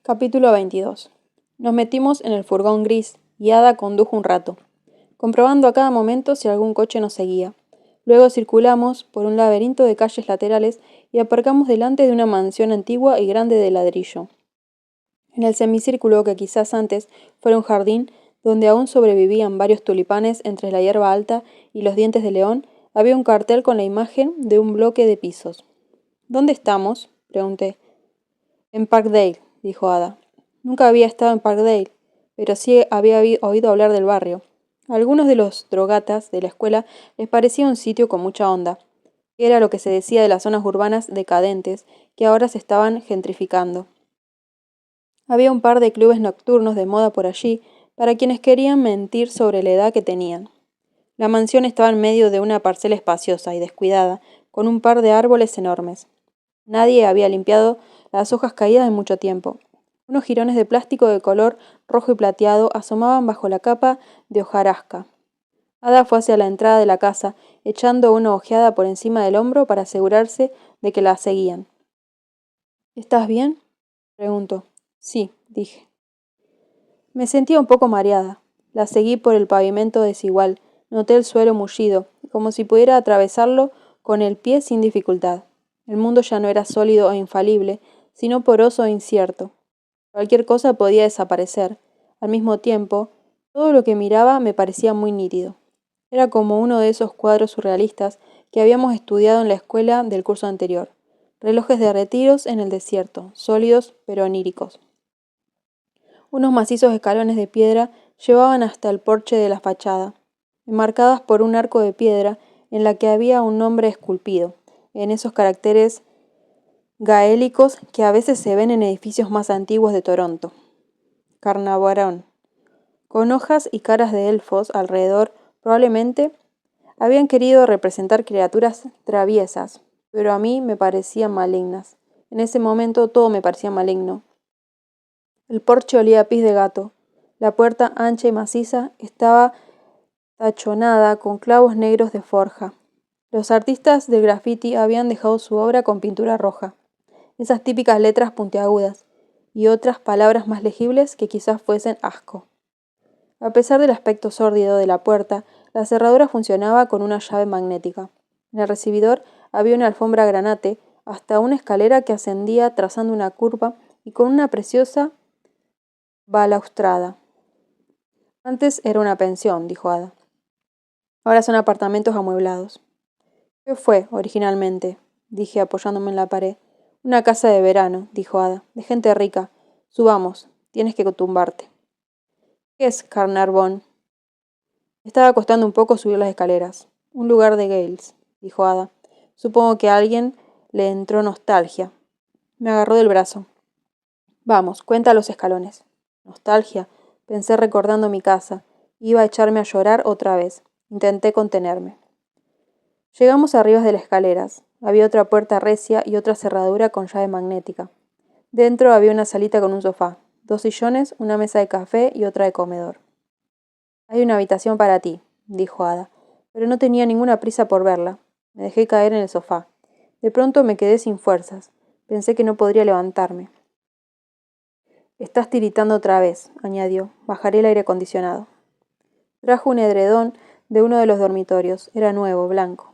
Capítulo 22. Nos metimos en el furgón gris y Ada condujo un rato, comprobando a cada momento si algún coche nos seguía. Luego circulamos por un laberinto de calles laterales y aparcamos delante de una mansión antigua y grande de ladrillo. En el semicírculo que quizás antes fuera un jardín, donde aún sobrevivían varios tulipanes entre la hierba alta y los dientes de león, había un cartel con la imagen de un bloque de pisos. ¿Dónde estamos?, pregunté. En Parkdale, dijo Ada. Nunca había estado en Parkdale, pero sí había oído hablar del barrio. A algunos de los drogatas de la escuela les parecía un sitio con mucha onda. Era lo que se decía de las zonas urbanas decadentes que ahora se estaban gentrificando. Había un par de clubes nocturnos de moda por allí para quienes querían mentir sobre la edad que tenían. La mansión estaba en medio de una parcela espaciosa y descuidada, con un par de árboles enormes. Nadie había limpiado las hojas caídas en mucho tiempo. Unos jirones de plástico de color rojo y plateado asomaban bajo la capa de hojarasca. Ada fue hacia la entrada de la casa, echando una ojeada por encima del hombro para asegurarse de que la seguían. ¿Estás bien?, preguntó. Sí, dije. Me sentía un poco mareada. La seguí por el pavimento desigual. Noté el suelo mullido, como si pudiera atravesarlo con el pie sin dificultad. El mundo ya no era sólido e infalible, sino poroso e incierto. Cualquier cosa podía desaparecer. Al mismo tiempo, todo lo que miraba me parecía muy nítido. Era como uno de esos cuadros surrealistas que habíamos estudiado en la escuela del curso anterior. Relojes de retiros en el desierto, sólidos pero oníricos. Unos macizos escalones de piedra llevaban hasta el porche de la fachada, enmarcadas por un arco de piedra en la que había un nombre esculpido, en esos caracteres gaélicos que a veces se ven en edificios más antiguos de Toronto. Carnarvon. Con hojas y caras de elfos alrededor, probablemente habían querido representar criaturas traviesas, pero a mí me parecían malignas. En ese momento todo me parecía maligno. El porche olía a pis de gato. La puerta, ancha y maciza, estaba tachonada con clavos negros de forja. Los artistas del graffiti habían dejado su obra con pintura roja. Esas típicas letras puntiagudas, y otras palabras más legibles que quizás fuesen asco. A pesar del aspecto sórdido de la puerta, la cerradura funcionaba con una llave magnética. En el recibidor había una alfombra granate, hasta una escalera que ascendía trazando una curva y con una preciosa balaustrada. Antes era una pensión, dijo Ada. Ahora son apartamentos amueblados. ¿Qué fue, originalmente?, dije apoyándome en la pared. Una casa de verano, dijo Ada, de gente rica. Subamos, tienes que tumbarte. ¿Qué es Carnarvon? Estaba costando un poco subir las escaleras. Un lugar de Gales, dijo Ada. Supongo que a alguien le entró nostalgia. Me agarró del brazo. Vamos, cuenta los escalones. Nostalgia, pensé recordando mi casa. Iba a echarme a llorar otra vez. Intenté contenerme. Llegamos arriba de las escaleras. Había otra puerta recia y otra cerradura con llave magnética. Dentro había una salita con un sofá, 2 sillones, una mesa de café y otra de comedor. Hay una habitación para ti, dijo Ada, pero no tenía ninguna prisa por verla. Me dejé caer en el sofá. De pronto me quedé sin fuerzas. Pensé que no podría levantarme. Estás tiritando otra vez, añadió. Bajaré el aire acondicionado. Trajo un edredón de uno de los dormitorios. Era nuevo, blanco.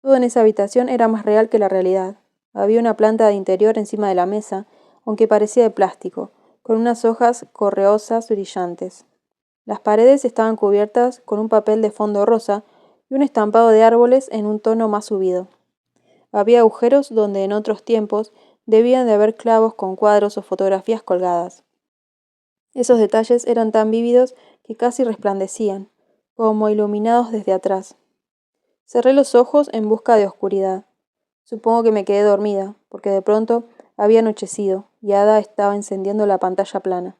Todo en esa habitación era más real que la realidad. Había una planta de interior encima de la mesa, aunque parecía de plástico, con unas hojas correosas brillantes. Las paredes estaban cubiertas con un papel de fondo rosa y un estampado de árboles en un tono más subido. Había agujeros donde en otros tiempos debían de haber clavos con cuadros o fotografías colgadas. Esos detalles eran tan vívidos que casi resplandecían, como iluminados desde atrás. Cerré los ojos en busca de oscuridad. Supongo que me quedé dormida, porque de pronto había anochecido y Ada estaba encendiendo la pantalla plana.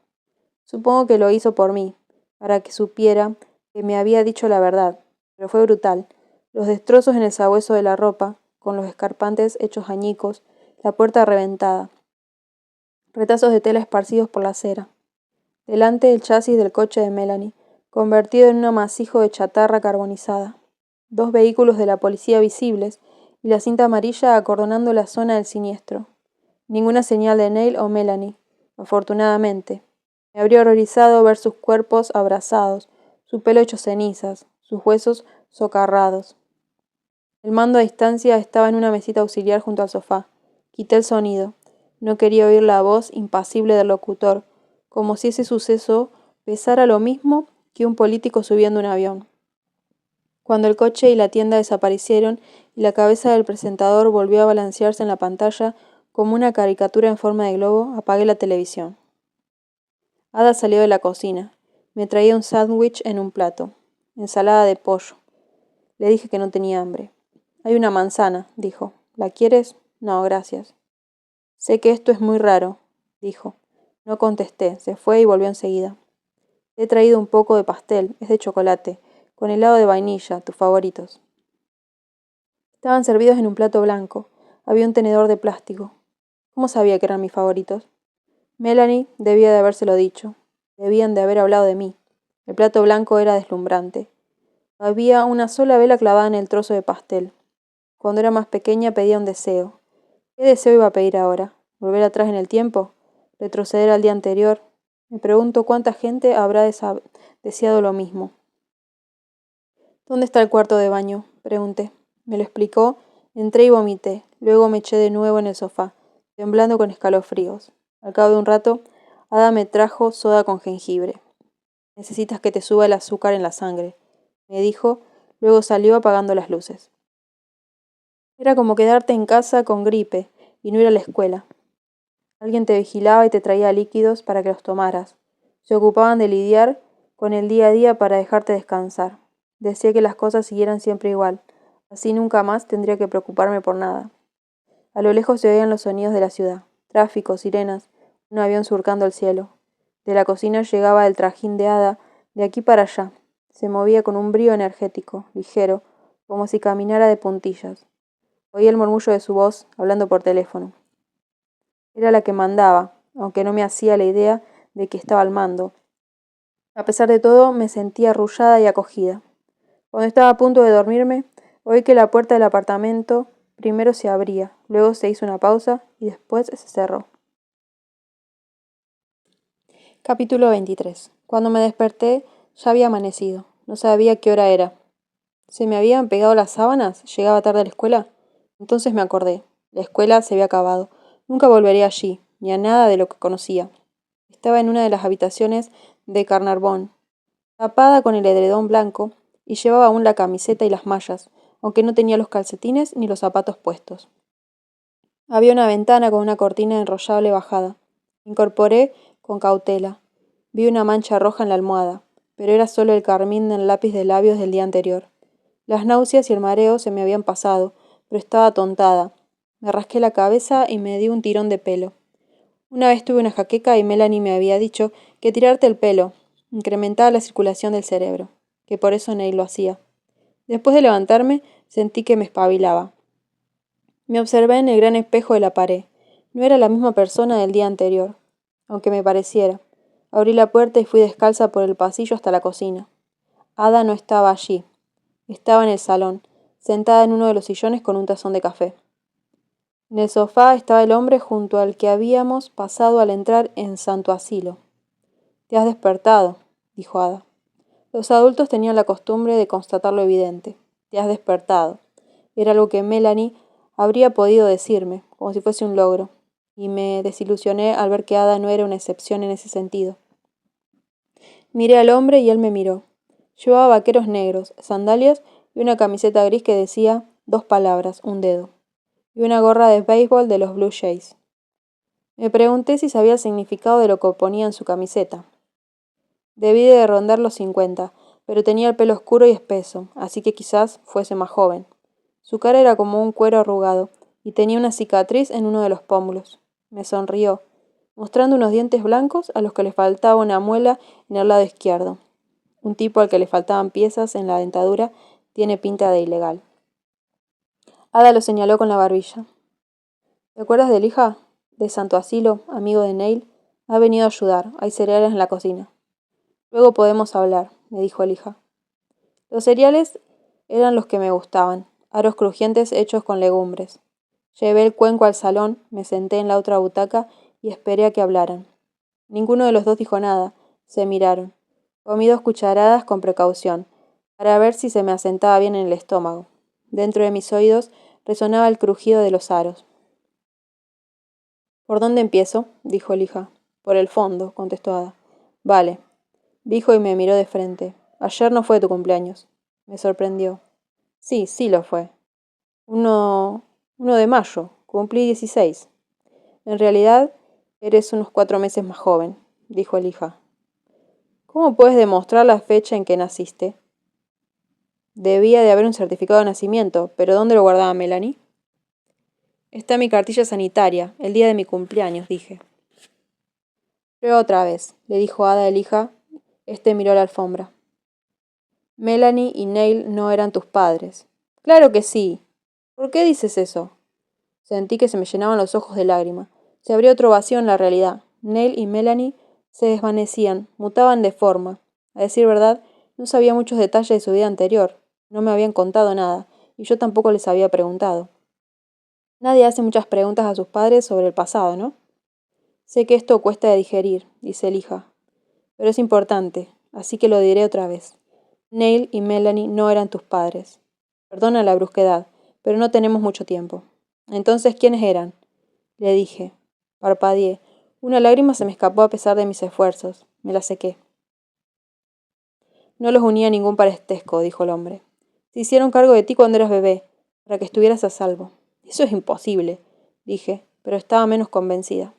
Supongo que lo hizo por mí, para que supiera que me había dicho la verdad, pero fue brutal. Los destrozos en el sabueso de la ropa, con los escarpantes hechos añicos, la puerta reventada. Retazos de tela esparcidos por la acera. Delante el chasis del coche de Melanie, convertido en un amasijo de chatarra carbonizada. 2 vehículos de la policía visibles y la cinta amarilla acordonando la zona del siniestro. Ninguna señal de Neil o Melanie, afortunadamente. Me habría horrorizado ver sus cuerpos abrazados, su pelo hecho cenizas, sus huesos socarrados. El mando a distancia estaba en una mesita auxiliar junto al sofá. Quité el sonido. No quería oír la voz impasible del locutor, como si ese suceso pesara lo mismo que un político subiendo un avión. Cuando el coche y la tienda desaparecieron y la cabeza del presentador volvió a balancearse en la pantalla como una caricatura en forma de globo, apagué la televisión. Ada salió de la cocina. Me traía un sándwich en un plato. Ensalada de pollo. Le dije que no tenía hambre. Hay una manzana, dijo. ¿La quieres? No, gracias. Sé que esto es muy raro, dijo. No contesté. Se fue y volvió enseguida. Te he traído un poco de pastel. Es de chocolate. Con helado de vainilla, tus favoritos. Estaban servidos en un plato blanco. Había un tenedor de plástico. ¿Cómo sabía que eran mis favoritos? Melanie debía de habérselo dicho. Debían de haber hablado de mí. El plato blanco era deslumbrante. Había una sola vela clavada en el trozo de pastel. Cuando era más pequeña pedía un deseo. ¿Qué deseo iba a pedir ahora? ¿Volver atrás en el tiempo? ¿Retroceder al día anterior? Me pregunto cuánta gente habrá deseado lo mismo. ¿Dónde está el cuarto de baño? Pregunté. Me lo explicó, entré y vomité. Luego me eché de nuevo en el sofá, temblando con escalofríos. Al cabo de un rato, Ada me trajo soda con jengibre. Necesitas que te suba el azúcar en la sangre, me dijo, luego salió apagando las luces. Era como quedarte en casa con gripe y no ir a la escuela. Alguien te vigilaba y te traía líquidos para que los tomaras. Se ocupaban de lidiar con el día a día para dejarte descansar. Decía que las cosas siguieran siempre igual. Así nunca más tendría que preocuparme por nada. A lo lejos se oían los sonidos de la ciudad. Tráfico, sirenas, un avión surcando el cielo. De la cocina llegaba el trajín de Ada, de aquí para allá. Se movía con un brío energético, ligero, como si caminara de puntillas. Oí el murmullo de su voz, hablando por teléfono. Era la que mandaba, aunque no me hacía la idea de que estaba al mando. A pesar de todo, me sentía arrullada y acogida. Cuando estaba a punto de dormirme, oí que la puerta del apartamento primero se abría, luego se hizo una pausa y después se cerró. Capítulo 23. Cuando me desperté, ya había amanecido. No sabía qué hora era. ¿Se me habían pegado las sábanas? ¿Llegaba tarde a la escuela? Entonces me acordé. La escuela se había acabado. Nunca volvería allí, ni a nada de lo que conocía. Estaba en una de las habitaciones de Carnarvon, tapada con el edredón blanco, y llevaba aún la camiseta y las mallas, aunque no tenía los calcetines ni los zapatos puestos. Había una ventana con una cortina enrollable bajada. Incorporé con cautela. Vi una mancha roja en la almohada, pero era solo el carmín del lápiz de labios del día anterior. Las náuseas y el mareo se me habían pasado, pero estaba atontada. Me rasqué la cabeza y me di un tirón de pelo. Una vez tuve una jaqueca y Melanie me había dicho que tirarte el pelo incrementaba la circulación del cerebro, que por eso Neil lo hacía. Después de levantarme, sentí que me espabilaba. Me observé en el gran espejo de la pared. No era la misma persona del día anterior, aunque me pareciera. Abrí la puerta y fui descalza por el pasillo hasta la cocina. Ada no estaba allí. Estaba en el salón, sentada en uno de los sillones con un tazón de café. En el sofá estaba el hombre junto al que habíamos pasado al entrar en Santo Asilo. «Te has despertado», dijo Ada. Los adultos tenían la costumbre de constatar lo evidente. «Te has despertado». Era algo que Melanie habría podido decirme, como si fuese un logro, y me desilusioné al ver que Ada no era una excepción en ese sentido. Miré al hombre y él me miró. Llevaba vaqueros negros, sandalias y una camiseta gris que decía 2 palabras, un dedo, y una gorra de béisbol de los Blue Jays. Me pregunté si sabía el significado de lo que ponía en su camiseta. Debí de rondar los 50, pero tenía el pelo oscuro y espeso, así que quizás fuese más joven. Su cara era como un cuero arrugado, y tenía una cicatriz en uno de los pómulos. Me sonrió, mostrando unos dientes blancos a los que le faltaba una muela en el lado izquierdo. Un tipo al que le faltaban piezas en la dentadura tiene pinta de ilegal. Ada lo señaló con la barbilla. ¿Te acuerdas del hija? De Santo Asilo, amigo de Neil. Ha venido a ayudar. Hay cereales en la cocina. Luego podemos hablar, me dijo el hija. Los cereales eran los que me gustaban, aros crujientes hechos con legumbres. Llevé el cuenco al salón, me senté en la otra butaca y esperé a que hablaran. Ninguno de los dos dijo nada. Se miraron. Comí 2 cucharadas con precaución, para ver si se me asentaba bien en el estómago. Dentro de mis oídos resonaba el crujido de los aros. ¿Por dónde empiezo? Dijo Elija. Por el fondo, contestó Ada. Vale, dijo y me miró de frente. Ayer no fue tu cumpleaños. Me sorprendió. Sí, sí lo fue. Uno de mayo. Cumplí 16. En realidad, eres unos 4 meses más joven, dijo Elija. ¿Cómo puedes demostrar la fecha en que naciste? Debía de haber un certificado de nacimiento, pero ¿dónde lo guardaba Melanie? Está en mi cartilla sanitaria, el día de mi cumpleaños, dije. Prueba otra vez, le dijo Ada a Elija. Este miró la alfombra. Melanie y Neil no eran tus padres. Claro que sí. ¿Por qué dices eso? Sentí que se me llenaban los ojos de lágrima. Se abrió otro vacío en la realidad. Neil y Melanie se desvanecían, mutaban de forma. A decir verdad, no sabía muchos detalles de su vida anterior. No me habían contado nada, y yo tampoco les había preguntado. Nadie hace muchas preguntas a sus padres sobre el pasado, ¿no? Sé que esto cuesta de digerir, dice Elija, pero es importante, así que lo diré otra vez. Neil y Melanie no eran tus padres. Perdona la brusquedad, pero no tenemos mucho tiempo. Entonces, ¿quiénes eran? Le dije. Parpadeé. Una lágrima se me escapó a pesar de mis esfuerzos. Me la sequé. No los unía ningún parentesco, dijo el hombre. Se hicieron cargo de ti cuando eras bebé, para que estuvieras a salvo. Eso es imposible, dije, pero estaba menos convencida.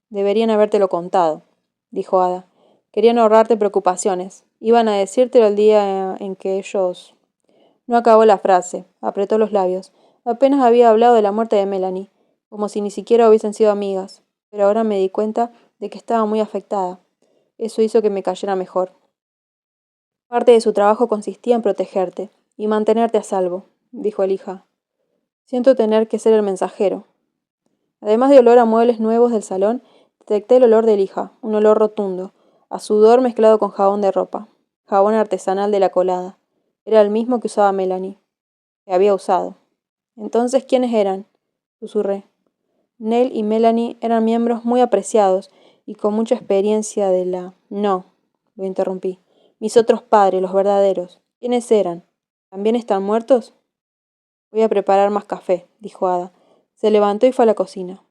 Deberían habértelo contado, dijo Ada. Querían ahorrarte preocupaciones. Iban a decírtelo el día en que ellos... No acabó la frase. Apretó los labios. Apenas había hablado de la muerte de Melanie, como si ni siquiera hubiesen sido amigas, pero ahora me di cuenta de que estaba muy afectada. Eso hizo que me cayera mejor. Parte de su trabajo consistía en protegerte y mantenerte a salvo, dijo Elija. Siento tener que ser el mensajero. Además de olor a muebles nuevos del salón, detecté el olor de Elija, un olor rotundo, a sudor mezclado con jabón de ropa, jabón artesanal de la colada. Era el mismo que usaba Melanie, que había usado. Entonces, ¿quiénes eran? Susurré. Neil y Melanie eran miembros muy apreciados y con mucha experiencia de la... No, lo interrumpí. Mis otros padres, los verdaderos. ¿Quiénes eran? ¿También están muertos? Voy a preparar más café, dijo Ada. Se levantó y fue a la cocina.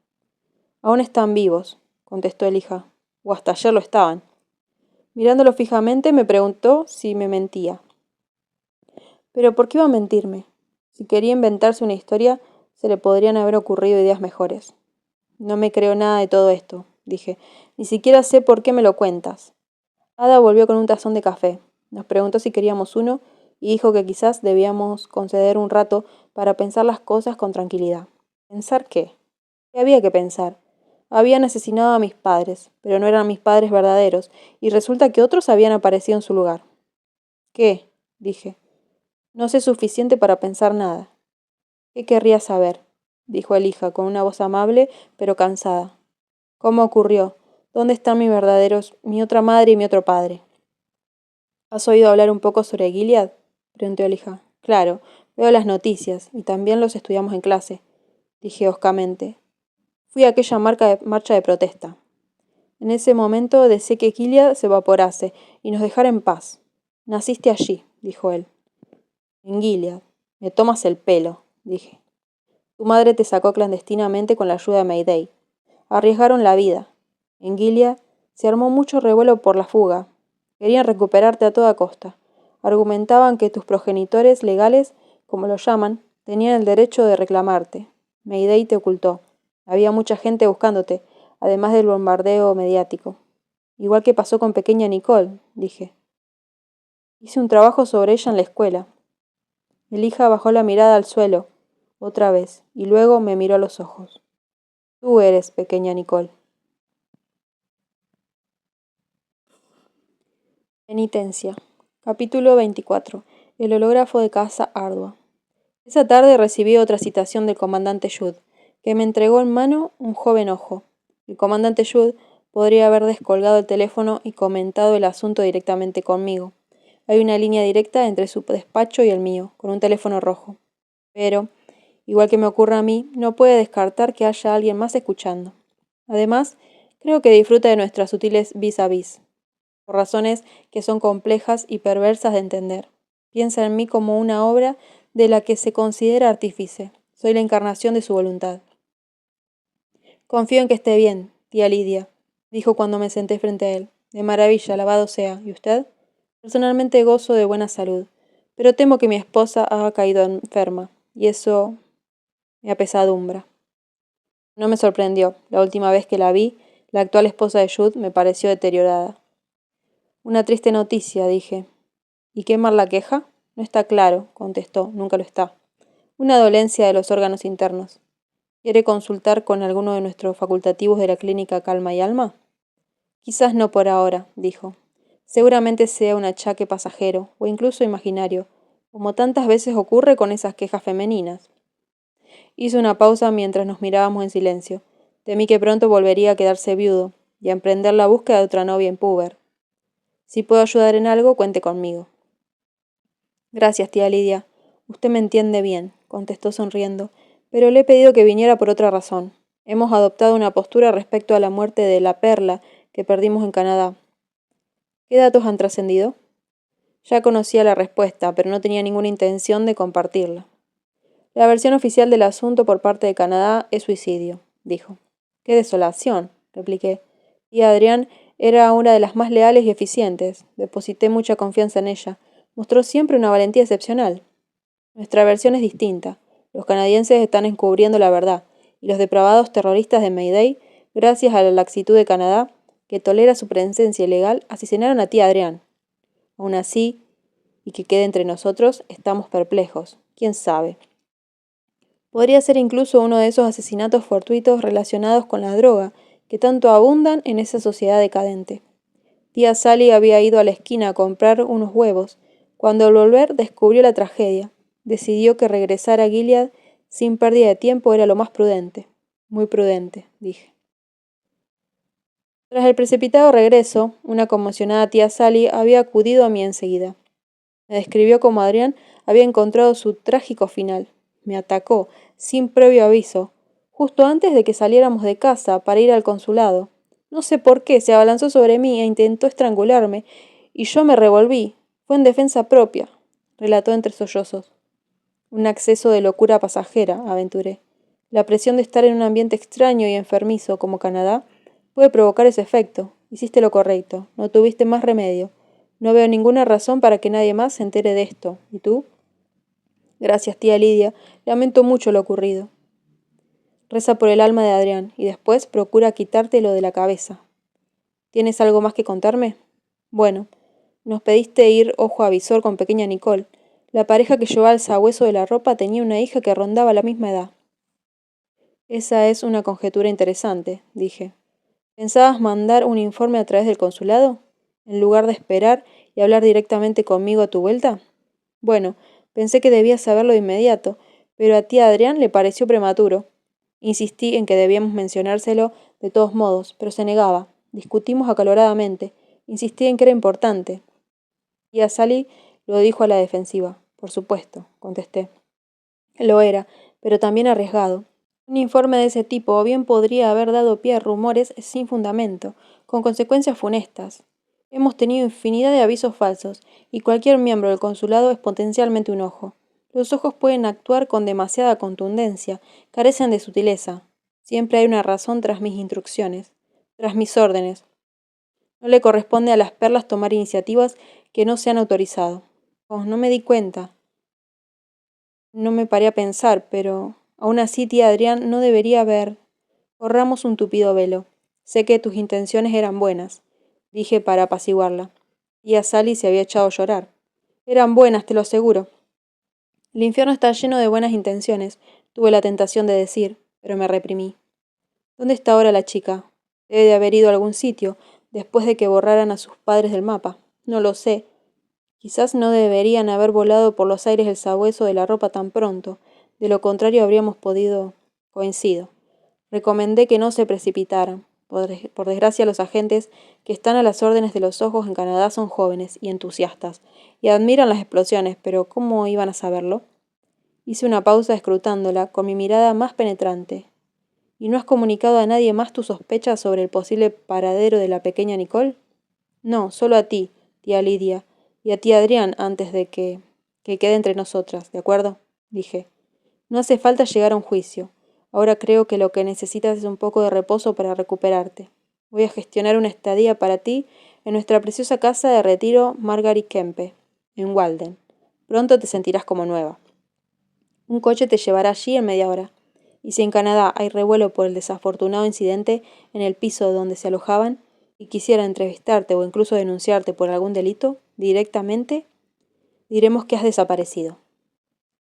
Aún están vivos, contestó Elija. O hasta ayer lo estaban. Mirándolo fijamente me preguntó si me mentía. Pero ¿por qué iba a mentirme? Si quería inventarse una historia, se le podrían haber ocurrido ideas mejores. No me creo nada de todo esto, dije. Ni siquiera sé por qué me lo cuentas. Ada volvió con un tazón de café. Nos preguntó si queríamos uno y dijo que quizás debíamos conceder un rato para pensar las cosas con tranquilidad. ¿Pensar qué? ¿Qué había que pensar? Habían asesinado a mis padres, pero no eran mis padres verdaderos, y resulta que otros habían aparecido en su lugar. ¿Qué? Dije. No sé suficiente para pensar nada. ¿Qué querrías saber? Dijo Elija con una voz amable, pero cansada. ¿Cómo ocurrió? ¿Dónde están mi otra madre y mi otro padre? ¿Has oído hablar un poco sobre Gilead? Preguntó Elija. Claro, veo las noticias, y también los estudiamos en clase, dije hoscamente. Fui a aquella marcha de protesta. En ese momento deseé que Gilead se evaporase y nos dejara en paz. Naciste allí, dijo él. En Gilead. Me tomas el pelo, dije. Tu madre te sacó clandestinamente con la ayuda de Mayday. Arriesgaron la vida. En Gilead se armó mucho revuelo por la fuga. Querían recuperarte a toda costa. Argumentaban que tus progenitores legales, como lo llaman, tenían el derecho de reclamarte. Mayday te ocultó. Había mucha gente buscándote, además del bombardeo mediático. Igual que pasó con pequeña Nicole, dije. Hice un trabajo sobre ella en la escuela. Elija bajó la mirada al suelo, otra vez, y luego me miró a los ojos. Tú eres pequeña Nicole. Penitencia. Capítulo 24. El hológrafo de Casa Ardua. Esa tarde recibí otra citación del comandante Judd, que me entregó en mano un joven ojo. El comandante Judd podría haber descolgado el teléfono y comentado el asunto directamente conmigo. Hay una línea directa entre su despacho y el mío, con un teléfono rojo. Pero, igual que me ocurre a mí, no puede descartar que haya alguien más escuchando. Además, Creo que disfruta de nuestras sutiles vis a vis, por razones que son complejas y perversas de entender. Piensa en mí como una obra de la que se considera artífice. Soy la encarnación de su voluntad. Confío en que esté bien, tía Lidia, dijo cuando me senté frente a él. De maravilla, alabado sea. ¿Y usted? Personalmente gozo de buena salud, pero temo que mi esposa haya caído enferma, y eso me apesadumbra. No me sorprendió. La última vez que la vi, la actual esposa de Jude me pareció deteriorada. Una triste noticia, dije. ¿Y qué mal la queja? No está claro, contestó, nunca lo está. Una dolencia de los órganos internos. ¿Quiere consultar con alguno de nuestros facultativos de la clínica Calma y Alma? Quizás no por ahora, dijo. Seguramente sea un achaque pasajero, o incluso imaginario, como tantas veces ocurre con esas quejas femeninas. Hizo una pausa mientras nos mirábamos en silencio. Temí que pronto volvería a quedarse viudo y a emprender la búsqueda de otra novia en Puber. Si puedo ayudar en algo, cuente conmigo. Gracias, tía Lidia. Usted me entiende bien, contestó sonriendo, pero le he pedido que viniera por otra razón. Hemos adoptado una postura respecto a la muerte de la perla que perdimos en Canadá. ¿Qué datos han trascendido? Ya conocía la respuesta, pero no tenía ninguna intención de compartirla. La versión oficial del asunto por parte de Canadá es suicidio, dijo. ¡Qué desolación!, repliqué. Y Adrián era una de las más leales y eficientes. Deposité mucha confianza en ella. Mostró siempre una valentía excepcional. Nuestra versión es distinta. Los canadienses están encubriendo la verdad, y los depravados terroristas de Mayday, gracias a la laxitud de Canadá, que tolera su presencia ilegal, asesinaron a tía Adrián. Aún así, y que quede entre nosotros, estamos perplejos. ¿Quién sabe? Podría ser incluso uno de esos asesinatos fortuitos relacionados con la droga, que tanto abundan en esa sociedad decadente. Tía Sally había ido a la esquina a comprar unos huevos. Cuando al volver descubrió la tragedia. Decidió que regresar a Gilead sin pérdida de tiempo era lo más prudente. Muy prudente, dije. Tras el precipitado regreso, una conmocionada tía Sally había acudido a mí enseguida. Me describió cómo Adrián había encontrado su trágico final. Me atacó, sin previo aviso, justo antes de que saliéramos de casa para ir al consulado. No sé por qué se abalanzó sobre mí e intentó estrangularme, y yo me revolví. Fue en defensa propia, relató entre sollozos. Un acceso de locura pasajera, aventuré. La presión de estar en un ambiente extraño y enfermizo como Canadá puede provocar ese efecto. Hiciste lo correcto, no tuviste más remedio. No veo ninguna razón para que nadie más se entere de esto. ¿Y tú? Gracias, tía Lidia. Lamento mucho lo ocurrido. Reza por el alma de Adrián y después procura quitártelo de la cabeza. ¿Tienes algo más que contarme? Bueno, nos pediste ir ojo a visor con pequeña Nicole. La pareja que llevaba el sabueso de la ropa tenía una hija que rondaba la misma edad. Esa es una conjetura interesante, dije. ¿Pensabas mandar un informe a través del consulado, en lugar de esperar y hablar directamente conmigo a tu vuelta? Bueno, pensé que debías saberlo de inmediato, pero a tía Adrián le pareció prematuro. Insistí en que debíamos mencionárselo de todos modos, pero se negaba. Discutimos acaloradamente. Insistí en que era importante. Tía Sally lo dijo a la defensiva. Por supuesto, contesté. Lo era, pero también arriesgado. Un informe de ese tipo bien podría haber dado pie a rumores sin fundamento, con consecuencias funestas. Hemos tenido infinidad de avisos falsos, y cualquier miembro del consulado es potencialmente un ojo. Los ojos pueden actuar con demasiada contundencia, carecen de sutileza. Siempre hay una razón tras mis instrucciones, tras mis órdenes. No le corresponde a las perlas tomar iniciativas que no se han autorizado. Oh, no me di cuenta. No me paré a pensar, pero aún así, tía Adrián, no debería haber. Corramos un tupido velo. Sé que tus intenciones eran buenas, dije para apaciguarla. Tía Sally se había echado a llorar. Eran buenas, te lo aseguro. El infierno está lleno de buenas intenciones, tuve la tentación de decir, pero me reprimí. ¿Dónde está ahora la chica? Debe de haber ido a algún sitio, después de que borraran a sus padres del mapa. No lo sé. Quizás no deberían haber volado por los aires el sabueso de la ropa tan pronto. De lo contrario habríamos podido... Coincido. Recomendé que no se precipitaran. Por desgracia, los agentes que están a las órdenes de los ojos en Canadá son jóvenes y entusiastas, y admiran las explosiones, pero ¿cómo iban a saberlo? Hice una pausa escrutándola con mi mirada más penetrante. ¿Y no has comunicado a nadie más tus sospechas sobre el posible paradero de la pequeña Nicole? No, solo a ti, tía Lidia, y a tía Adrián antes de que quede entre nosotras, ¿de acuerdo? Dije. No hace falta llegar a un juicio. Ahora creo que lo que necesitas es un poco de reposo para recuperarte. Voy a gestionar una estadía para ti en nuestra preciosa casa de retiro Margaret Kempe, en Walden. Pronto te sentirás como nueva. Un coche te llevará allí en media hora. Y si en Canadá hay revuelo por el desafortunado incidente en el piso donde se alojaban y quisiera entrevistarte o incluso denunciarte por algún delito, directamente diremos que has desaparecido.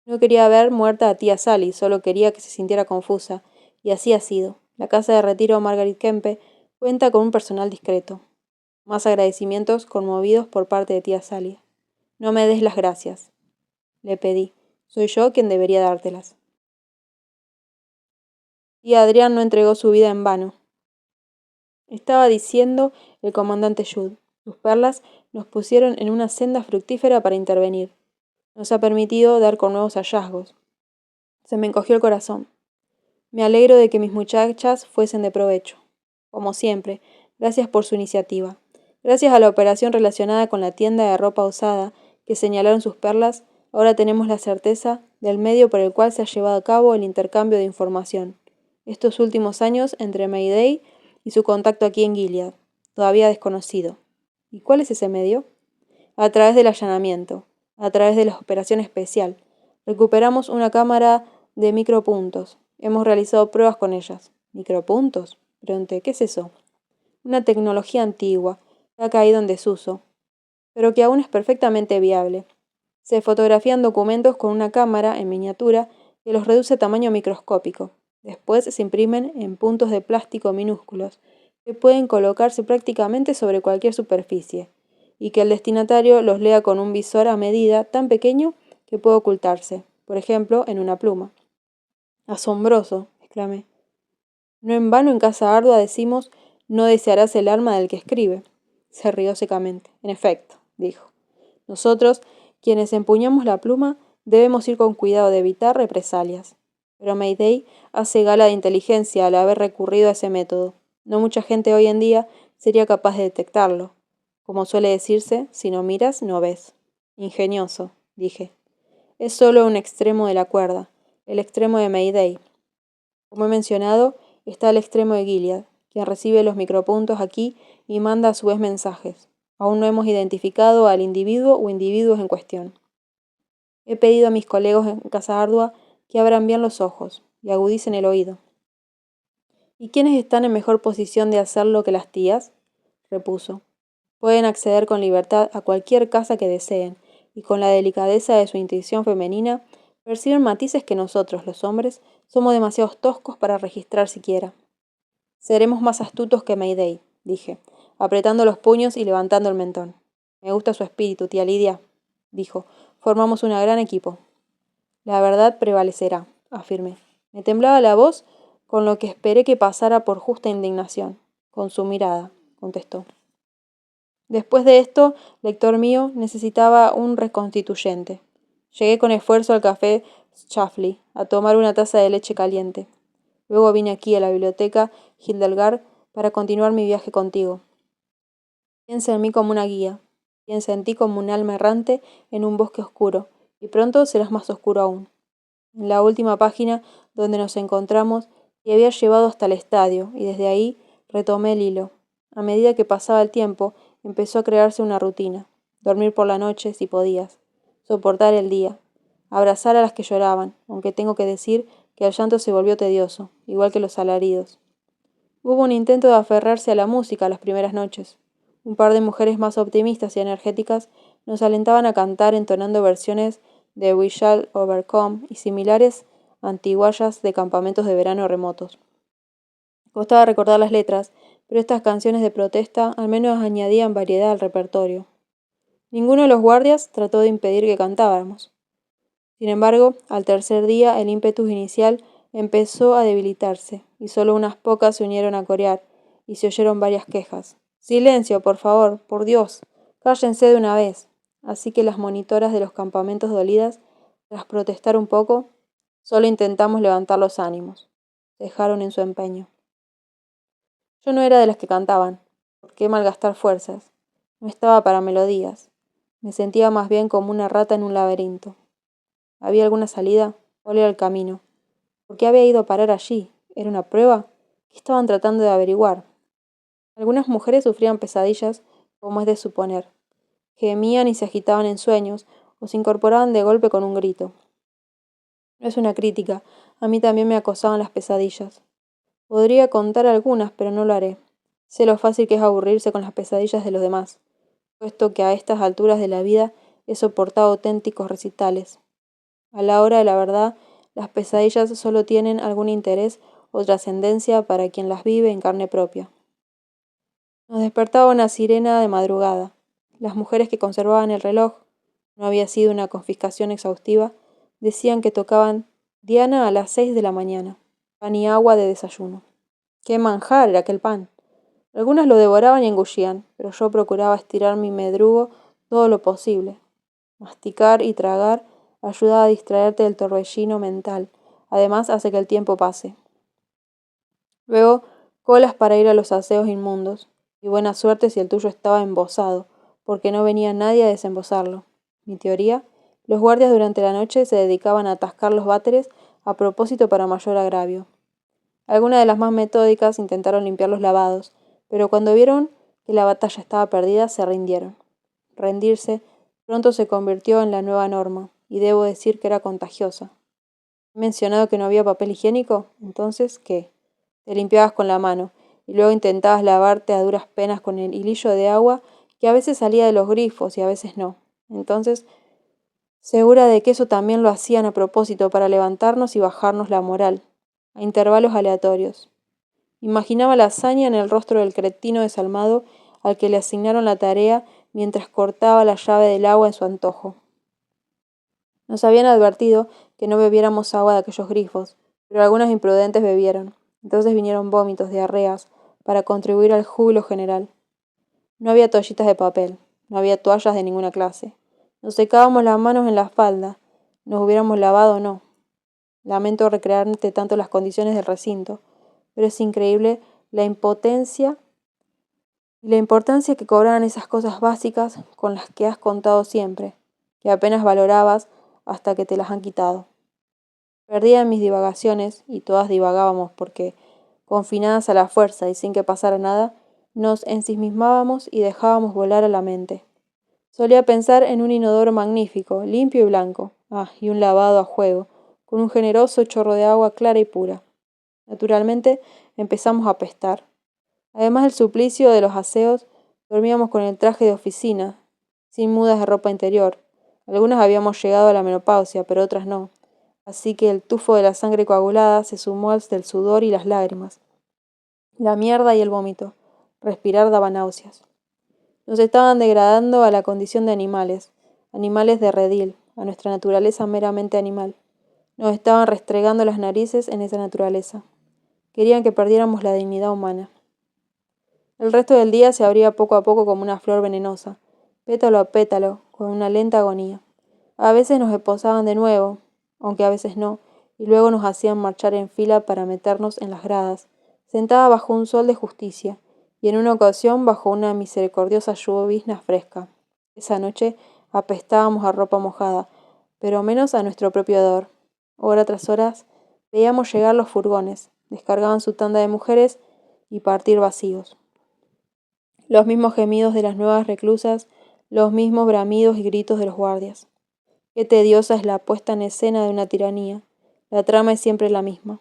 No quería ver muerta a tía Sally, solo quería que se sintiera confusa, y así ha sido. La casa de retiro Margaret Kempe cuenta con un personal discreto. Más agradecimientos conmovidos por parte de tía Sally. No me des las gracias, le pedí. Soy yo quien debería dártelas. Tía Adrián no entregó su vida en vano. Estaba diciendo el comandante Jude. Sus perlas nos pusieron en una senda fructífera para intervenir. Nos ha permitido dar con nuevos hallazgos. Se me encogió el corazón. Me alegro de que mis muchachas fuesen de provecho. Como siempre, gracias por su iniciativa. Gracias a la operación relacionada con la tienda de ropa usada que señalaron sus perlas, ahora tenemos la certeza del medio por el cual se ha llevado a cabo el intercambio de información. Estos últimos años entre Mayday y su contacto aquí en Gilead, todavía desconocido. ¿Y cuál es ese medio? A través del allanamiento, a través de la operación especial. Recuperamos una cámara de micropuntos. Hemos realizado pruebas con ellas. ¿Micropuntos? Pregunté, ¿qué es eso? Una tecnología antigua, que ha caído en desuso, pero que aún es perfectamente viable. Se fotografían documentos con una cámara en miniatura que los reduce a tamaño microscópico. Después se imprimen en puntos de plástico minúsculos, que pueden colocarse prácticamente sobre cualquier superficie, y que el destinatario los lea con un visor a medida tan pequeño que puede ocultarse, por ejemplo, en una pluma. Asombroso, exclamé. No en vano en Casa Ardua decimos, no desearás el arma del que escribe. Se rió secamente. En efecto, dijo. Nosotros, quienes empuñamos la pluma, debemos ir con cuidado de evitar represalias. Pero Mayday hace gala de inteligencia al haber recurrido a ese método. No mucha gente hoy en día sería capaz de detectarlo. Como suele decirse, si no miras, no ves. Ingenioso, dije. Es solo un extremo de la cuerda, el extremo de Mayday. Como he mencionado, está el extremo de Gilead, quien recibe los micropuntos aquí y manda a su vez mensajes. Aún no hemos identificado al individuo o individuos en cuestión. He pedido a mis colegas en Casa Ardua que abran bien los ojos y agudicen el oído. ¿Y quiénes están en mejor posición de hacerlo que las tías? Repuso. Pueden acceder con libertad a cualquier casa que deseen, y con la delicadeza de su intuición femenina, perciben matices que nosotros, los hombres, somos demasiado toscos para registrar siquiera. Seremos más astutos que Mayday, dije, apretando los puños y levantando el mentón. Me gusta su espíritu, tía Lidia, dijo. Formamos un gran equipo. La verdad prevalecerá, afirmé. Me temblaba la voz, con lo que esperé que pasara por justa indignación. Con su mirada, contestó. Después de esto, lector mío, necesitaba un reconstituyente. Llegué con esfuerzo al café Schlafly a tomar una taza de leche caliente. Luego vine aquí a la biblioteca Hildegard para continuar mi viaje contigo. Piensa en mí como una guía. Piensa en ti como un alma errante en un bosque oscuro, y pronto serás más oscuro aún. En la última página donde nos encontramos, te había llevado hasta el estadio, y desde ahí retomé el hilo. A medida que pasaba el tiempo, empezó a crearse una rutina. Dormir por la noche, si podías. Soportar el día. Abrazar a las que lloraban, aunque tengo que decir que el llanto se volvió tedioso, igual que los alaridos. Hubo un intento de aferrarse a la música las primeras noches. Un par de mujeres más optimistas y energéticas nos alentaban a cantar entonando versiones de We Shall Overcome y similares antiguallas de campamentos de verano remotos. Costaba recordar las letras, pero estas canciones de protesta al menos añadían variedad al repertorio. Ninguno de los guardias trató de impedir que cantáramos. Sin embargo, al tercer día el ímpetu inicial empezó a debilitarse, y solo unas pocas se unieron a corear, y se oyeron varias quejas. Silencio, por favor, por Dios, cállense de una vez. Así que las monitoras de los campamentos dolidas, tras protestar un poco, solo intentamos levantar los ánimos. cejaron en su empeño. Yo no era de las que cantaban. ¿Por qué malgastar fuerzas? No estaba para melodías. Me sentía más bien como una rata en un laberinto. ¿Había alguna salida? ¿Cuál era el camino? ¿Por qué había ido a parar allí? ¿Era una prueba? ¿Qué estaban tratando de averiguar? Algunas mujeres sufrían pesadillas, como es de suponer. Gemían y se agitaban en sueños, o se incorporaban de golpe con un grito. No es una crítica, a mí también me acosaban las pesadillas. Podría contar algunas, pero no lo haré. Sé lo fácil que es aburrirse con las pesadillas de los demás, puesto que a estas alturas de la vida he soportado auténticos recitales. A la hora de la verdad, las pesadillas solo tienen algún interés o trascendencia para quien las vive en carne propia. Nos despertaba una sirena de madrugada. Las mujeres que conservaban el reloj, no había sido una confiscación exhaustiva, decían que tocaban Diana a las 6 de la mañana, pan y agua de desayuno. ¡Qué manjar era aquel pan! Algunas lo devoraban y engullían, pero yo procuraba estirar mi medrugo todo lo posible. Masticar y tragar ayuda a distraerte del torbellino mental, además hace que el tiempo pase. Luego, colas para ir a los aseos inmundos, y buena suerte si el tuyo estaba embosado, porque no venía nadie a desembosarlo. Mi teoría, los guardias durante la noche se dedicaban a atascar los váteres a propósito para mayor agravio. Algunas de las más metódicas intentaron limpiar los lavados, pero cuando vieron que la batalla estaba perdida, se rindieron. Rendirse pronto se convirtió en la nueva norma, y debo decir que era contagiosa. ¿He mencionado que no había papel higiénico? Entonces, ¿qué? Te limpiabas con la mano, y luego intentabas lavarte a duras penas con el hilillo de agua que a veces salía de los grifos y a veces no. Entonces, segura de que eso también lo hacían a propósito para levantarnos y bajarnos la moral, a intervalos aleatorios. Imaginaba la hazaña en el rostro del cretino desalmado al que le asignaron la tarea mientras cortaba la llave del agua en su antojo. Nos habían advertido que no bebiéramos agua de aquellos grifos, pero algunos imprudentes bebieron. Entonces vinieron vómitos, diarreas, para contribuir al júbilo general. No había toallitas de papel, no había toallas de ninguna clase. Nos secábamos las manos en la falda, nos hubiéramos lavado o no. Lamento recrearte tanto las condiciones del recinto, pero es increíble la impotencia y la importancia que cobraban esas cosas básicas con las que has contado siempre, que apenas valorabas hasta que te las han quitado. Perdía en mis divagaciones, y todas divagábamos porque, confinadas a la fuerza y sin que pasara nada, nos ensimismábamos y dejábamos volar a la mente. Solía pensar en un inodoro magnífico, limpio y blanco, y un lavado a juego, con un generoso chorro de agua clara y pura. Naturalmente, empezamos a apestar. Además del suplicio de los aseos, dormíamos con el traje de oficina, sin mudas de ropa interior. Algunas habíamos llegado a la menopausia, pero otras no. Así que el tufo de la sangre coagulada se sumó al del sudor y las lágrimas. La mierda y el vómito. Respirar daba náuseas. Nos estaban degradando a la condición de animales, animales de redil, a nuestra naturaleza meramente animal. Nos estaban restregando las narices en esa naturaleza. Querían que perdiéramos la dignidad humana. El resto del día se abría poco a poco como una flor venenosa, pétalo a pétalo, con una lenta agonía. A veces nos esposaban de nuevo, aunque a veces no, y luego nos hacían marchar en fila para meternos en las gradas, sentada bajo un sol de justicia, y en una ocasión bajo una misericordiosa llovizna fresca. Esa noche apestábamos a ropa mojada, pero menos a nuestro propio hedor. Hora tras hora veíamos llegar los furgones, descargaban su tanda de mujeres y partir vacíos. Los mismos gemidos de las nuevas reclusas, los mismos bramidos y gritos de los guardias. Qué tediosa es la puesta en escena de una tiranía. La trama es siempre la misma.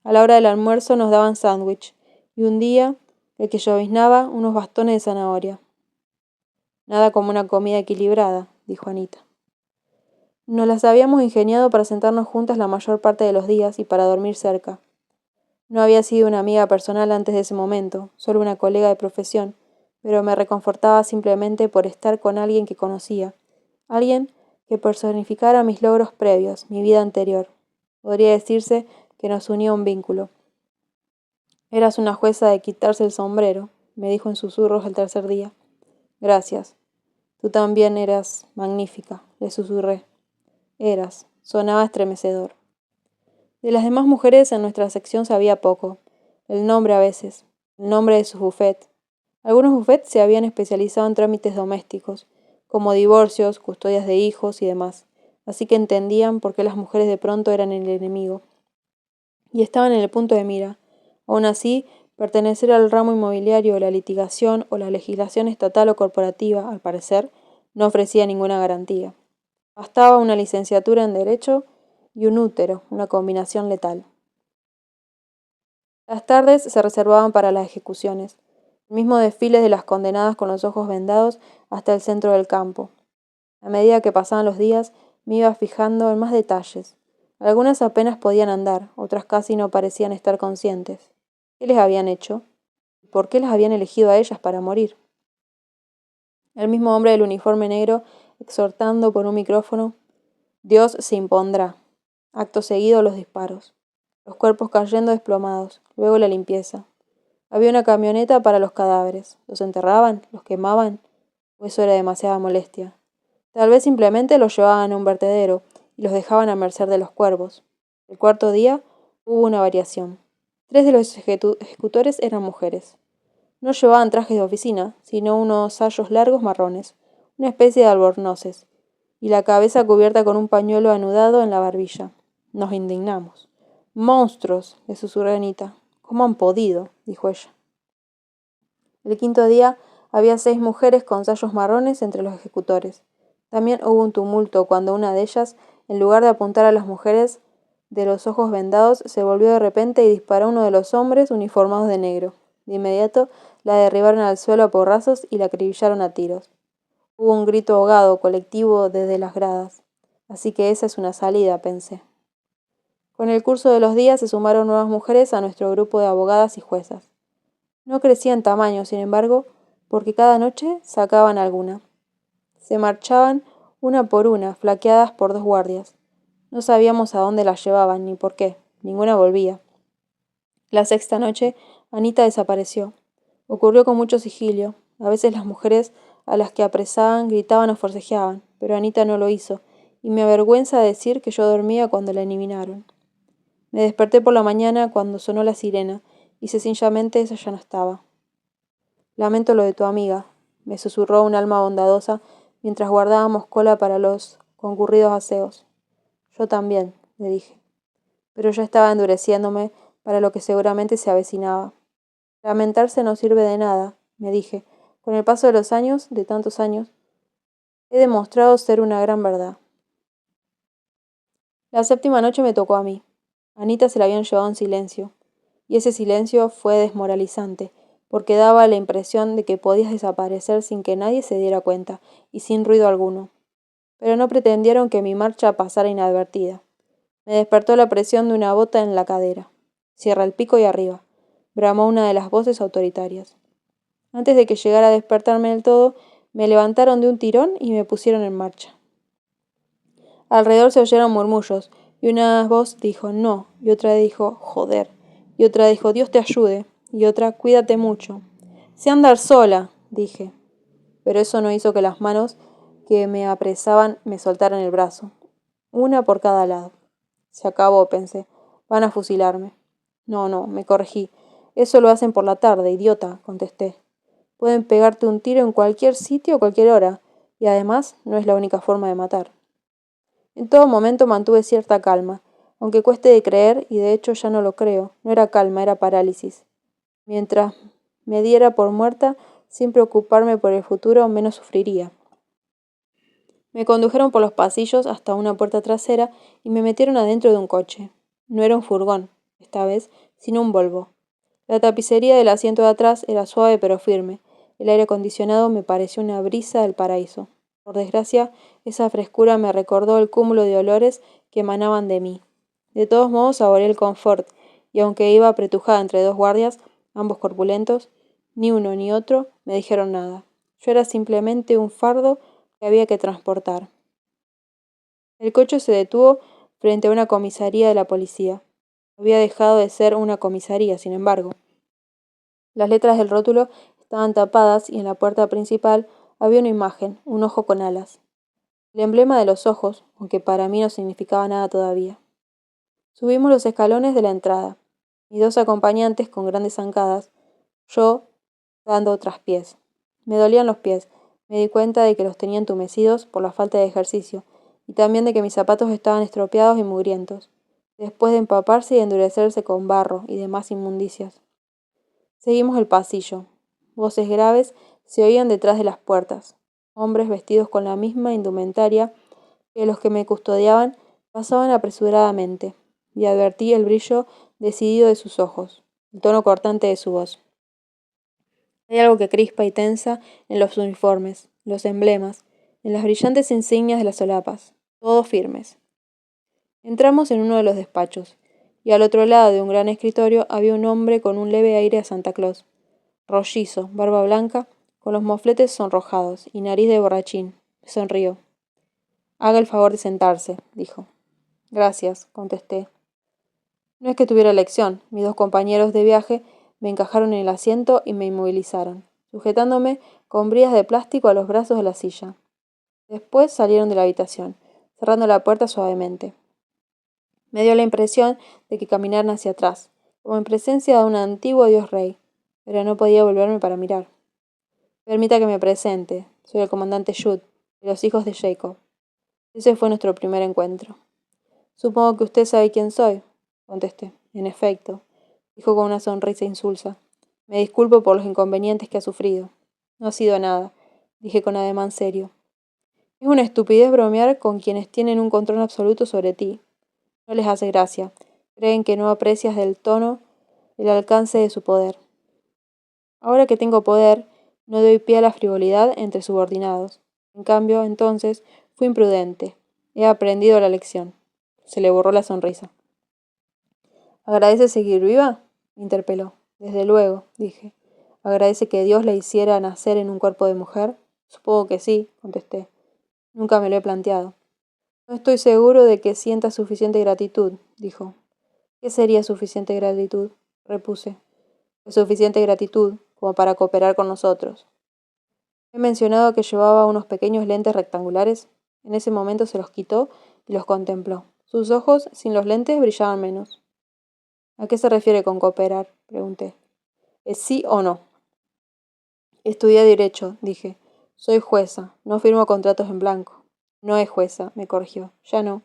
A la hora del almuerzo nos daban sándwich, y un día, el que lloviznaba, unos bastones de zanahoria. Nada como una comida equilibrada, dijo Anita. Nos las habíamos ingeniado para sentarnos juntas la mayor parte de los días y para dormir cerca. No había sido una amiga personal antes de ese momento, solo una colega de profesión, pero me reconfortaba simplemente por estar con alguien que conocía, alguien que personificara mis logros previos, mi vida anterior. Podría decirse que nos unía un vínculo. Eras una jueza de quitarse el sombrero, me dijo en susurros el tercer día. Gracias. Tú también eras magnífica, le susurré. Eras. Sonaba estremecedor. De las demás mujeres en nuestra sección sabía poco. El nombre a veces, el nombre de sus bufetes. Algunos bufetes se habían especializado en trámites domésticos, como divorcios, custodias de hijos y demás, así que entendían por qué las mujeres de pronto eran el enemigo. Y estaban en el punto de mira. Aún así, pertenecer al ramo inmobiliario, la litigación o la legislación estatal o corporativa, al parecer, no ofrecía ninguna garantía. Bastaba una licenciatura en Derecho y un útero, una combinación letal. Las tardes se reservaban para las ejecuciones, el mismo desfile de las condenadas con los ojos vendados hasta el centro del campo. A medida que pasaban los días, me iba fijando en más detalles. Algunas apenas podían andar, otras casi no parecían estar conscientes. ¿Qué les habían hecho? ¿Por qué las habían elegido a ellas para morir? El mismo hombre del uniforme negro, exhortando por un micrófono, Dios se impondrá. Acto seguido los disparos. Los cuerpos cayendo desplomados, luego la limpieza. Había una camioneta para los cadáveres. ¿Los enterraban? ¿Los quemaban? ¿O eso era demasiada molestia? Tal vez simplemente los llevaban a un vertedero y los dejaban a merced de los cuervos. El cuarto día hubo una variación. 3 de los ejecutores eran mujeres. No llevaban trajes de oficina, sino unos sayos largos marrones, una especie de albornoces, y la cabeza cubierta con un pañuelo anudado en la barbilla. Nos indignamos. ¡Monstruos!, le susurró Anita. ¿Cómo han podido?, dijo ella. El quinto día había 6 mujeres con sayos marrones entre los ejecutores. También hubo un tumulto cuando una de ellas, en lugar de apuntar a las mujeres de los ojos vendados, se volvió de repente y disparó a uno de los hombres uniformados de negro. De inmediato la derribaron al suelo a porrazos y la acribillaron a tiros. Hubo un grito ahogado, colectivo, desde las gradas. Así que esa es una salida, pensé. Con el curso de los días se sumaron nuevas mujeres a nuestro grupo de abogadas y juezas. No crecía en tamaño, sin embargo, porque cada noche sacaban alguna. Se marchaban una por una, flanqueadas por 2 guardias. No sabíamos a dónde las llevaban, ni por qué. Ninguna volvía. La sexta noche, Anita desapareció. Ocurrió con mucho sigilio. A veces las mujeres a las que apresaban gritaban o forcejeaban, pero Anita no lo hizo, y me avergüenza decir que yo dormía cuando la eliminaron. Me desperté por la mañana cuando sonó la sirena, y sencillamente ella ya no estaba. Lamento lo de tu amiga, me susurró un alma bondadosa mientras guardábamos cola para los concurridos aseos. Yo también, le dije, pero ya estaba endureciéndome para lo que seguramente se avecinaba. Lamentarse no sirve de nada, me dije. Con el paso de los años, de tantos años, he demostrado ser una gran verdad. La séptima noche me tocó a mí. Anita se la habían llevado en silencio, y ese silencio fue desmoralizante, porque daba la impresión de que podías desaparecer sin que nadie se diera cuenta y sin ruido alguno. Pero no pretendieron que mi marcha pasara inadvertida. Me despertó la presión de una bota en la cadera. Cierra el pico y arriba, bramó una de las voces autoritarias. Antes de que llegara a despertarme del todo, me levantaron de un tirón y me pusieron en marcha. Alrededor se oyeron murmullos, y una voz dijo no, y otra dijo joder, y otra dijo Dios te ayude, y otra cuídate mucho. Sé andar sola, dije, pero eso no hizo que las manos que me apresaban me soltaran el brazo, una por cada lado. Se acabó, pensé, van a fusilarme. No, me corregí. Eso lo hacen por la tarde, idiota, contesté. Pueden pegarte un tiro en cualquier sitio a cualquier hora, y además no es la única forma de matar. En todo momento mantuve cierta calma, aunque cueste de creer, y de hecho ya no lo creo. No era calma, era parálisis. Mientras me diera por muerta, sin preocuparme por el futuro, menos sufriría. Me condujeron por los pasillos hasta una puerta trasera y me metieron adentro de un coche. No era un furgón, esta vez, sino un Volvo. La tapicería del asiento de atrás era suave pero firme. El aire acondicionado me pareció una brisa del paraíso. Por desgracia, esa frescura me recordó el cúmulo de olores que emanaban de mí. De todos modos, saboreé el confort, y aunque iba apretujada entre 2 guardias, ambos corpulentos, ni uno ni otro me dijeron nada. Yo era simplemente un fardo que había que transportar. El coche se detuvo frente a una comisaría de la policía. Había dejado de ser una comisaría, sin embargo. Las letras del rótulo estaban tapadas y en la puerta principal había una imagen, un ojo con alas. El emblema de los ojos, aunque para mí no significaba nada todavía. Subimos los escalones de la entrada, mis 2 acompañantes con grandes zancadas, yo dando traspiés. Me dolían los pies, me di cuenta de que los tenía entumecidos por la falta de ejercicio, y también de que mis zapatos estaban estropeados y mugrientos, después de empaparse y endurecerse con barro y demás inmundicias. Seguimos el pasillo. Voces graves se oían detrás de las puertas. Hombres vestidos con la misma indumentaria que los que me custodiaban pasaban apresuradamente, y advertí el brillo decidido de sus ojos, el tono cortante de su voz. Hay algo que crispa y tensa en los uniformes, los emblemas, en las brillantes insignias de las solapas, todos firmes. Entramos en uno de los despachos, y al otro lado de un gran escritorio había un hombre con un leve aire a Santa Claus, rollizo, barba blanca, con los mofletes sonrojados y nariz de borrachín. Me sonrió. Haga el favor de sentarse, dijo. Gracias, contesté. No es que tuviera elección. Mis 2 compañeros de viaje me encajaron en el asiento y me inmovilizaron, sujetándome con brías de plástico a los brazos de la silla. Después salieron de la habitación, cerrando la puerta suavemente. Me dio la impresión de que caminaran hacia atrás, como en presencia de un antiguo dios rey, pero no podía volverme para mirar. Permita que me presente. Soy el comandante Judd, de los hijos de Jacob. Ese fue nuestro primer encuentro. Supongo que usted sabe quién soy, contesté. En efecto, dijo con una sonrisa insulsa. Me disculpo por los inconvenientes que ha sufrido. No ha sido nada, dije con ademán serio. Es una estupidez bromear con quienes tienen un control absoluto sobre ti. No les hace gracia. Creen que no aprecias del tono el alcance de su poder. Ahora que tengo poder, no doy pie a la frivolidad entre subordinados. En cambio, entonces, fui imprudente. He aprendido la lección. Se le borró la sonrisa. ¿Agradece seguir viva? Me interpeló. Desde luego, dije. ¿Agradece que Dios la hiciera nacer en un cuerpo de mujer? Supongo que sí, contesté. Nunca me lo he planteado. No estoy seguro de que sienta suficiente gratitud, dijo. ¿Qué sería suficiente gratitud? Repuse. Suficiente gratitud como para cooperar con nosotros. He mencionado que llevaba unos pequeños lentes rectangulares. En ese momento se los quitó y los contempló. Sus ojos, sin los lentes, brillaban menos. ¿A qué se refiere con cooperar? Pregunté. ¿Es sí o no? Estudié derecho, dije. Soy jueza, no firmo contratos en blanco. No es jueza, me corrigió. Ya no.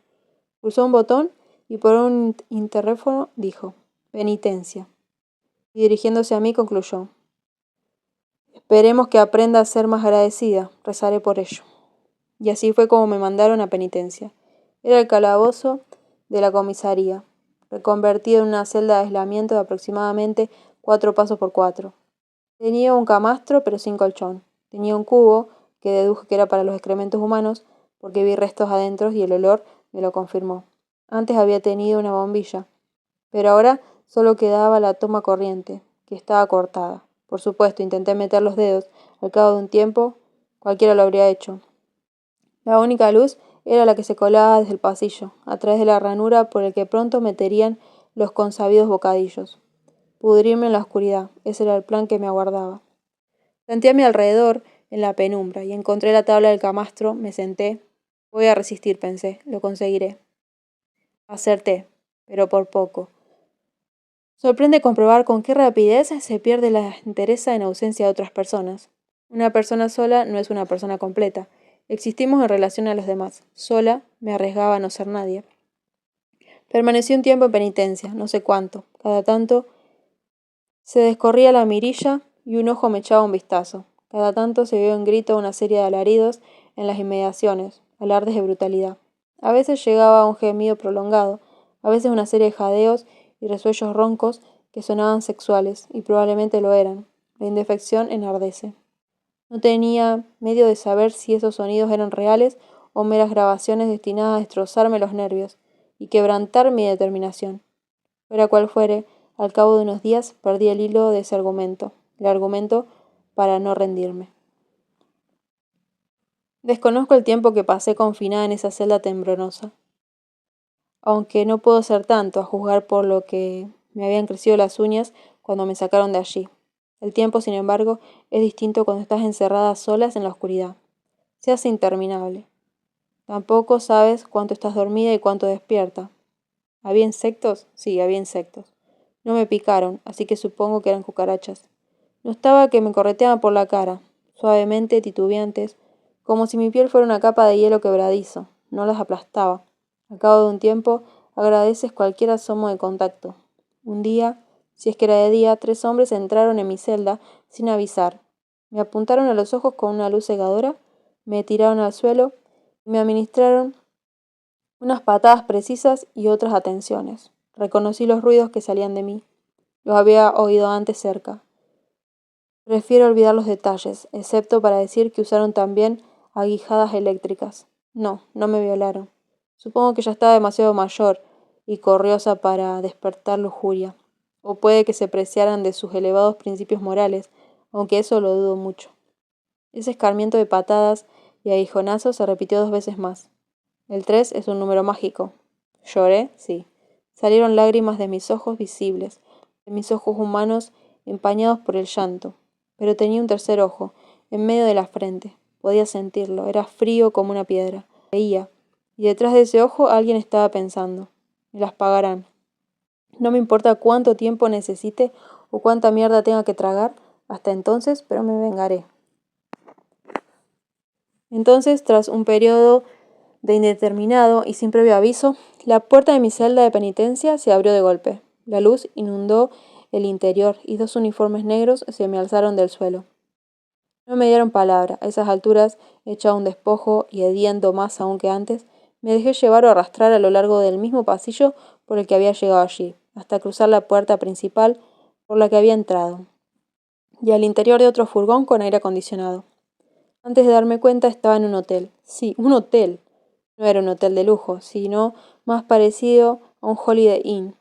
Pulsó un botón y por un interrófono dijo. Penitencia. Y dirigiéndose a mí concluyó. Esperemos que aprenda a ser más agradecida. Rezaré por ello. Y así fue como me mandaron a penitencia. Era el calabozo de la comisaría, reconvertido en una celda de aislamiento de aproximadamente 4 pasos por 4. Tenía un camastro, pero sin colchón. Tenía un cubo, que deduje que era para los excrementos humanos, porque vi restos adentro y el olor me lo confirmó. Antes había tenido una bombilla, pero ahora solo quedaba la toma corriente, que estaba cortada. Por supuesto, intenté meter los dedos. Al cabo de un tiempo, cualquiera lo habría hecho. La única luz era la que se colaba desde el pasillo, a través de la ranura por el que pronto meterían los consabidos bocadillos. Pudrirme en la oscuridad, ese era el plan que me aguardaba. Senté a mi alrededor en la penumbra y encontré la tabla del camastro, me senté. Voy a resistir, pensé, lo conseguiré. Acerté, pero por poco. Sorprende comprobar con qué rapidez se pierde la entereza en ausencia de otras personas. Una persona sola no es una persona completa. Existimos en relación a los demás. Sola me arriesgaba a no ser nadie. Permanecí un tiempo en penitencia, no sé cuánto. Cada tanto se descorría la mirilla y un ojo me echaba un vistazo. Cada tanto se oyó en grito una serie de alaridos en las inmediaciones, alardes de brutalidad. A veces llegaba un gemido prolongado, a veces una serie de jadeos y resuellos roncos que sonaban sexuales, y probablemente lo eran. La indefección enardece. No tenía medio de saber si esos sonidos eran reales o meras grabaciones destinadas a destrozarme los nervios y quebrantar mi determinación. Fuera cual fuere, al cabo de unos días perdí el hilo de ese argumento, el argumento para no rendirme. Desconozco el tiempo que pasé confinada en esa celda temblorosa, aunque no puedo ser tanto, a juzgar por lo que me habían crecido las uñas cuando me sacaron de allí. El tiempo, sin embargo, es distinto cuando estás encerrada a solas en la oscuridad. Se hace interminable. Tampoco sabes cuánto estás dormida y cuánto despierta. ¿Había insectos? Sí, había insectos. No me picaron, así que supongo que eran cucarachas. Notaba que me correteaban por la cara, suavemente titubeantes, como si mi piel fuera una capa de hielo quebradizo. No las aplastaba. Al cabo de un tiempo, agradeces cualquier asomo de contacto. Un día, si es que era de día, 3 hombres entraron en mi celda sin avisar. Me apuntaron a los ojos con una luz cegadora, me tiraron al suelo y me administraron unas patadas precisas y otras atenciones. Reconocí los ruidos que salían de mí. Los había oído antes cerca. Prefiero olvidar los detalles, excepto para decir que usaron también aguijadas eléctricas. No, no me violaron. Supongo que ya estaba demasiado mayor y corriosa para despertar lujuria. O puede que se preciaran de sus elevados principios morales, aunque eso lo dudo mucho. Ese escarmiento de patadas y aguijonazos se repitió 2 veces más. El 3 es un número mágico. Lloré, sí. Salieron lágrimas de mis ojos visibles, de mis ojos humanos empañados por el llanto. Pero tenía un tercer ojo, en medio de la frente. Podía sentirlo, era frío como una piedra. Veía, y detrás de ese ojo alguien estaba pensando. Me las pagarán. No me importa cuánto tiempo necesite o cuánta mierda tenga que tragar hasta entonces, pero me vengaré. Entonces, tras un periodo de indeterminado y sin previo aviso, la puerta de mi celda de penitencia se abrió de golpe. La luz inundó el interior y 2 uniformes negros se me alzaron del suelo. No me dieron palabra. A esas alturas, hecha un despojo y hediendo más aún que antes, me dejé llevar o arrastrar a lo largo del mismo pasillo por el que había llegado allí, hasta cruzar la puerta principal por la que había entrado, y al interior de otro furgón con aire acondicionado. Antes de darme cuenta estaba en un hotel. Sí, un hotel. No era un hotel de lujo, sino más parecido a un Holiday Inn.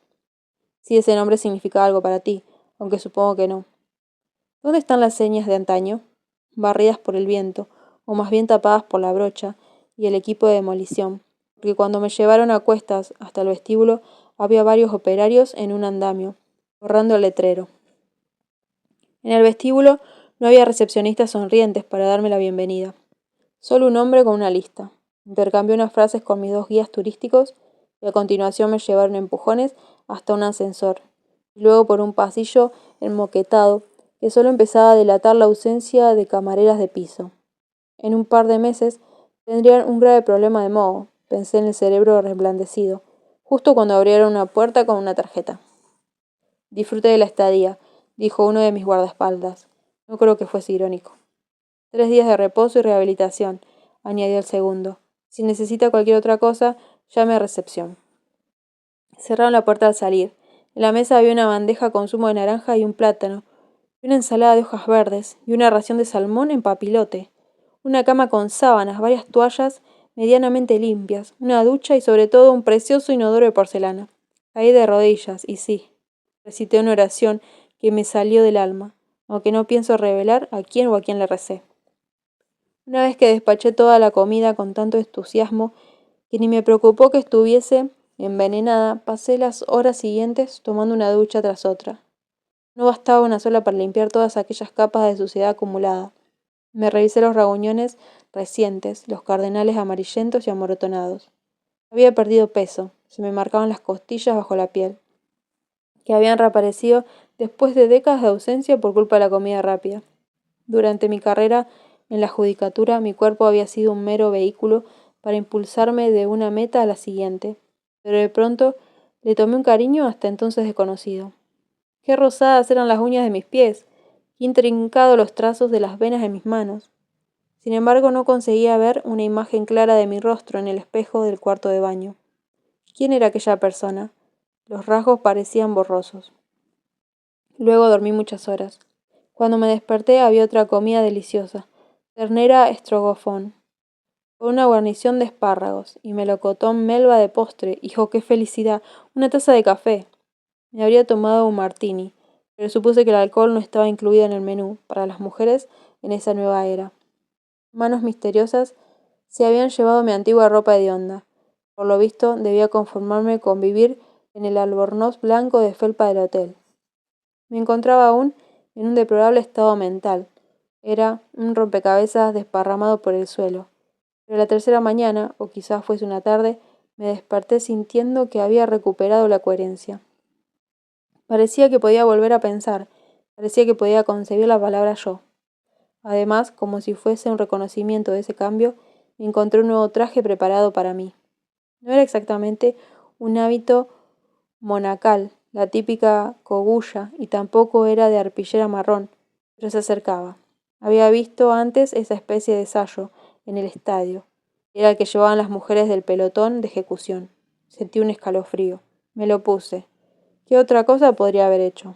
Si ese nombre significa algo para ti, aunque supongo que no. ¿Dónde están las señas de antaño? Barridas por el viento, o más bien tapadas por la brocha y el equipo de demolición, porque cuando me llevaron a cuestas hasta el vestíbulo había varios operarios en un andamio, borrando el letrero. En el vestíbulo no había recepcionistas sonrientes para darme la bienvenida. Solo un hombre con una lista. Intercambié unas frases con mis 2 guías turísticos y a continuación me llevaron empujones hasta un ascensor, y luego por un pasillo enmoquetado que solo empezaba a delatar la ausencia de camareras de piso. En un par de meses tendrían un grave problema de moho, pensé en el cerebro resplandecido, justo cuando abrieron una puerta con una tarjeta. Disfrute de la estadía, dijo uno de mis guardaespaldas. No creo que fuese irónico. 3 días de reposo y rehabilitación, añadió el segundo. Si necesita cualquier otra cosa, llame a recepción. Cerraron la puerta al salir. En la mesa había una bandeja con zumo de naranja y un plátano, y una ensalada de hojas verdes, y una ración de salmón en papilote, una cama con sábanas, varias toallas medianamente limpias, una ducha y sobre todo un precioso inodoro de porcelana. Caí de rodillas, y sí, recité una oración que me salió del alma, aunque no pienso revelar a quién o a quién le recé. Una vez que despaché toda la comida con tanto entusiasmo que ni me preocupó que estuviese envenenada, pasé las horas siguientes tomando una ducha tras otra. No bastaba una sola para limpiar todas aquellas capas de suciedad acumulada. Me revisé los raguñones recientes, los cardenales amarillentos y amorotonados. Había perdido peso, se me marcaban las costillas bajo la piel, que habían reaparecido después de décadas de ausencia por culpa de la comida rápida. Durante mi carrera en la judicatura, mi cuerpo había sido un mero vehículo para impulsarme de una meta a la siguiente, pero de pronto le tomé un cariño hasta entonces desconocido. Qué rosadas eran las uñas de mis pies, qué intrincados los trazos de las venas de mis manos. Sin embargo, no conseguía ver una imagen clara de mi rostro en el espejo del cuarto de baño. ¿Quién era aquella persona? Los rasgos parecían borrosos. Luego dormí muchas horas. Cuando me desperté había otra comida deliciosa, ternera estrogofón, con una guarnición de espárragos, y melocotón melva de postre. ¡Hijo, qué felicidad! Una taza de café. Me habría tomado un martini, pero supuse que el alcohol no estaba incluido en el menú para las mujeres en esa nueva era. Manos misteriosas se habían llevado mi antigua ropa hedionda. Por lo visto, debía conformarme con vivir en el albornoz blanco de felpa del hotel. Me encontraba aún en un deplorable estado mental. Era un rompecabezas desparramado por el suelo. Pero la tercera mañana, o quizás fuese una tarde, Me desperté sintiendo que había recuperado la coherencia. Parecía que podía volver a pensar, parecía que podía concebir la palabra yo. Además, como si fuese un reconocimiento de ese cambio, encontré un nuevo traje preparado para mí. No era exactamente un hábito monacal, la típica cogulla, y tampoco era de arpillera marrón, pero se acercaba. Había visto antes esa especie de sayo en el estadio. Era el que llevaban las mujeres del pelotón de ejecución. Sentí un escalofrío. Me lo puse. ¿Qué otra cosa podría haber hecho?